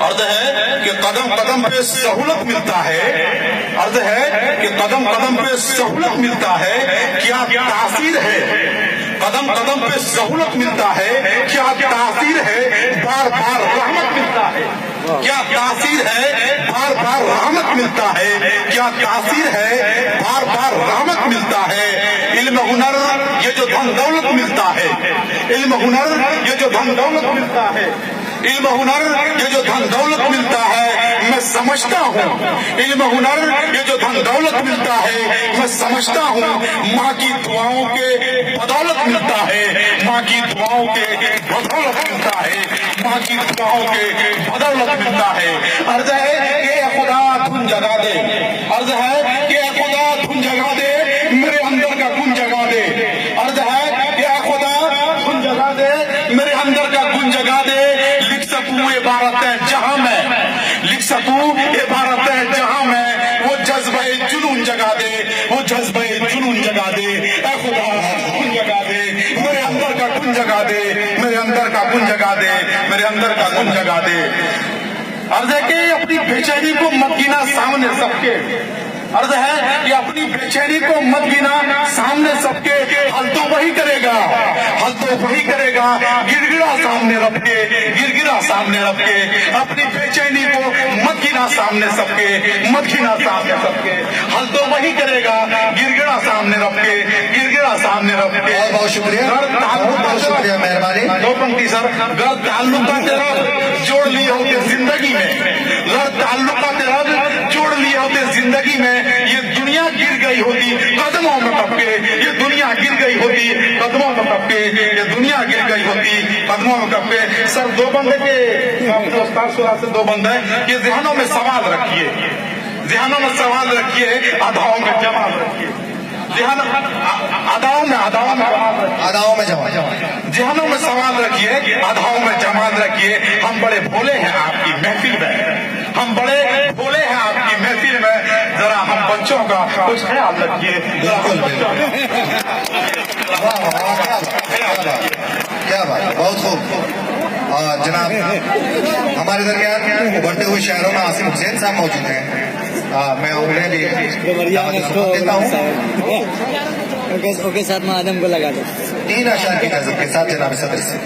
عرض ہے کہ قدم قدم پہ سہولت ملتا ہے، عرض ہے کہ قدم قدم پہ سہولت ملتا ہے، کیا تاثیر ہے قدم قدم پہ سہولت ملتا ہے، کیا تاثیر ہے بار بار رحمت ملتا ہے، کیا تاثیر ہے بار بار رحمت ملتا ہے، کیا تاثیر ہے بار بار رحمت ملتا ہے۔ علم ہنر یہ جو دھن دولت ملتا ہے، علم ہنر یہ جو دھن دولت ملتا ہے، علم ہنر یہ جو دھن دولت ملتا ہے، میں سمجھتا ہوں علم ہنر یہ جو دھن دولت ملتا ہے، میں سمجھتا ہوں ماں کی دعاؤں کے بدولت ملتا ہے، ماں کی دعاؤں کے بدولت ملتا ہے، ماں کی دعاؤں کے بدولت ملتا ہے۔ عرض ہے کہ اے خدا دھن جگا دے، عرض ہے کہ اے خدا دھن جگا دے، میرے اندر کا گن جگا دے، عرض ہے کہ اے خدا دھن جگا دے، میرے اندر کا گن جگا دے، لکھ سکوں عبارتیں جہاں میں، لکھ سکوں عبارتیں جہاں میں، وہ جذبہ جنون جگا دے، وہ جذبہ جنون جگا دے، اے خدا گن جگا دے، میرے اندر کا گن جگا دے، میرے اندر کا گن جگا دے، میرے اندر کا گن جگا دے۔ عرض ہے کہ اپنی بے چینی کو مت گنا سامنے سب کے، عرض ہے کہ اپنی بے چینی کو مت گنا سامنے سب کے، حل تو وہی کرے گا، حل تو وہی کرے گا، گر گرا سامنے رکھ کے، گر گرا سامنے رکھ کے، اپنی بے چینی کو مت گنا سامنے سب کے، مت گنا سامنے سب کے، حل تو وہی کرے گا، گر گرا سامنے رکھ کے، گر گرا سامنے رکھ کے۔ بہت شکریہ، بہت شکریہ، مہربانی۔ دو پنکتی سر، گر تعلقات رب جوڑ لیے ہوتے زندگی میں، گر تعلقات رب جوڑ لیے ہوتے زندگی میں، یہ دنیا گر گئی ہوتی قدموں میں کب کے، یہ دنیا گر گئی ہوتی قدموں میں کب کے، یہ دنیا گر گئی ہوتی قدموں میں کب کے۔ سر دو بندے کے استاد صلاح سے دو بندے یہ ذہنوں میں سوال رکھیے، ذہنوں میں سوال رکھیے، اداؤں میں جواب رکھیے، ذہن اداؤں میں اداؤں میں جواب، ذہنوں میں سوال رکھیے، اداؤں میں جماعت رکھیے۔ ہم بڑے بھولے ہیں آپ کی محفل میں، ہم بڑے بھولے ہیں آپ کی محفل میں، ذرا ہم بچوں کا کچھ خیال رکھیے، ذرا ہم بچوں کیا بات، بہت خوب۔ اور جناب ہمارے درمیان بڑھتے ہوئے شہروں میں عاصم حسین صاحب موجود ہیں، میں انہیں بھی دیتا ہوں۔ اوکے ساتھ میں آدم کو لگا دو 3 اشعار کی نظر کے ساتھ جناب صدر سے۔